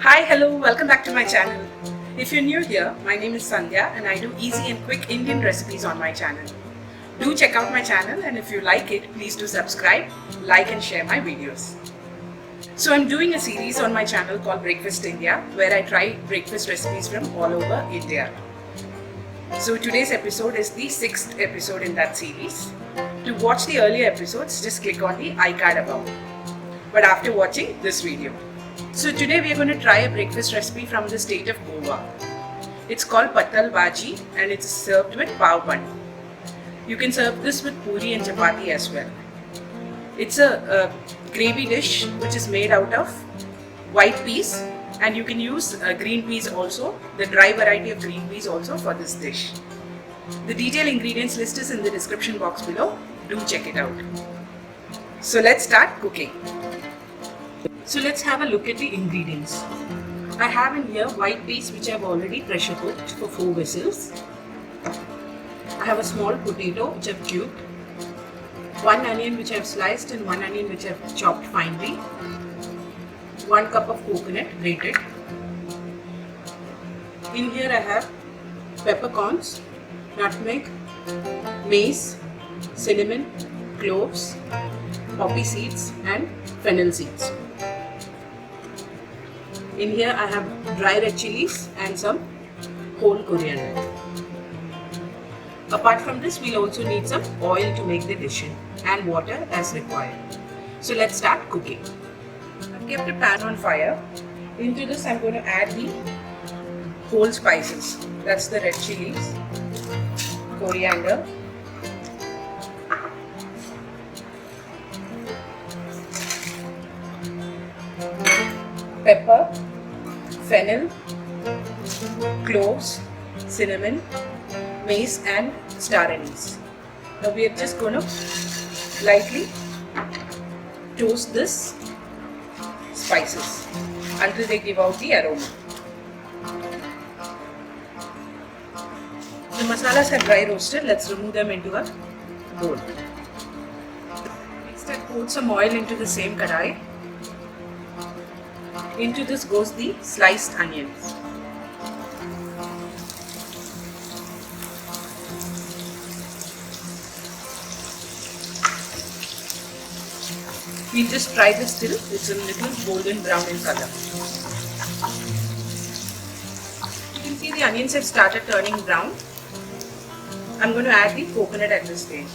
Hi, hello, welcome back to my channel. If you're new here, my name is Sandhya and I do easy and quick Indian recipes on my channel. Do check out my channel, and if you like it, please do subscribe, like and share my videos. So I'm doing a series on my channel called Breakfast India, where I try breakfast recipes from all over India. So today's episode is the 6th episode in that series. To watch the earlier episodes, just click on the iCard above. But after watching this video. So today we are going to try a breakfast recipe from the state of Goa. It's called Patal Bhaji and it's served with pav bun. You can serve this with puri and chapati as well. It's a gravy dish which is made out of white peas, and you can use green peas also, the dry variety of green peas also for this dish. The detailed ingredients list is in the description box below. Do check it out. So let's start cooking. So let's have a look at the ingredients. I have in here white peas which I've already pressure cooked for 4 whistles. I have a small potato which I've cubed, 1 onion which I've sliced and 1 onion which I've chopped finely, 1 cup of coconut grated. In here I have peppercorns, nutmeg, mace, cinnamon, cloves, poppy seeds and fennel seeds. In here I have dry red chilies and some whole coriander. Apart from this, we'll also need some oil to make the dish in and water as required. So let's start cooking. I've kept a pan on fire. Into this I'm going to add the whole spices. That's the red chilies, coriander, pepper, fennel, cloves, cinnamon, mace and star anise. Now we are just going to lightly toast this spices until they give out the aroma. The masalas are dry roasted. Let's remove them into a bowl. Next I poured some oil into the same kadai. Into this goes the sliced onions. We just fry this till it's a little golden brown in color. You can see the onions have started turning brown. I'm going to add the coconut at this stage.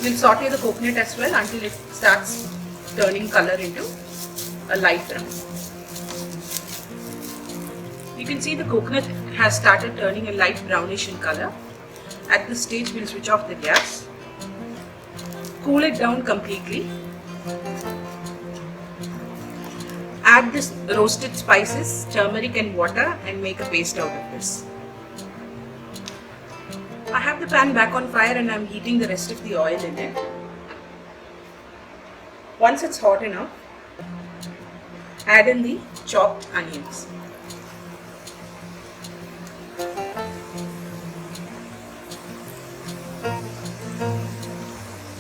We'll saute the coconut as well until it starts turning color into a light brown. You can see the coconut has started turning a light brownish in color. At this stage we'll switch off the gas. Cool it down completely. Add this roasted spices, turmeric and water and make a paste out of this. I have the pan back on fire and I'm heating the rest of the oil in it. Once it's hot enough, add in the chopped onions.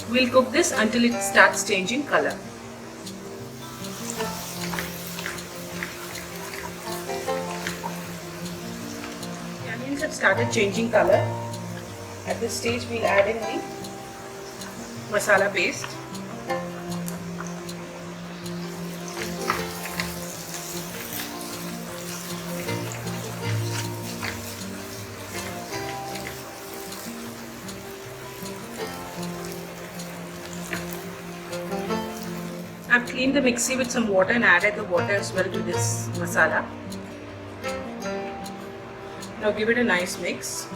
We'll cook this until it starts changing color. The onions have started changing color. At this stage, we'll add in the masala paste. I've cleaned the mixie with some water and added the water as well to this masala. Now give it a nice mix.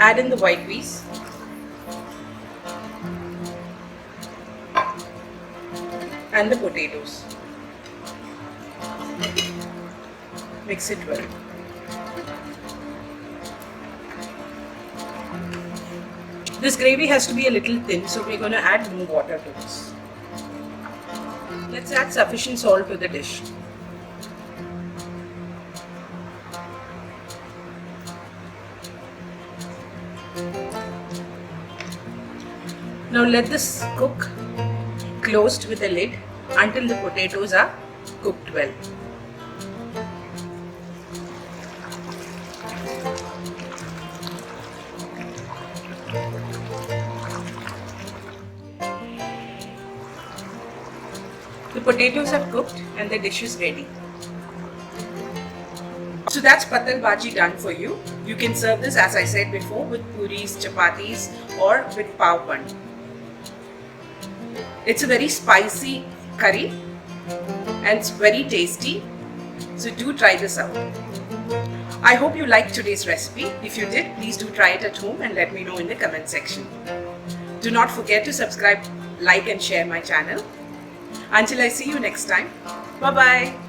Add in the white peas. And the potatoes. Mix it well. This gravy has to be a little thin, so we're going to add more water to this. Let's add sufficient salt to the dish. Now let this cook closed with a lid until the potatoes are cooked well. The potatoes are cooked and the dish is ready. So that's patal bhaji done for you. You can serve this, as I said before, with puris, chapatis or with pav bun. It's a very spicy curry and it's very tasty. So do try this out. I hope you liked today's recipe. If you did, please do try it at home and let me know in the comment section. Do not forget to subscribe, like and share my channel. Until I see you next time, bye-bye.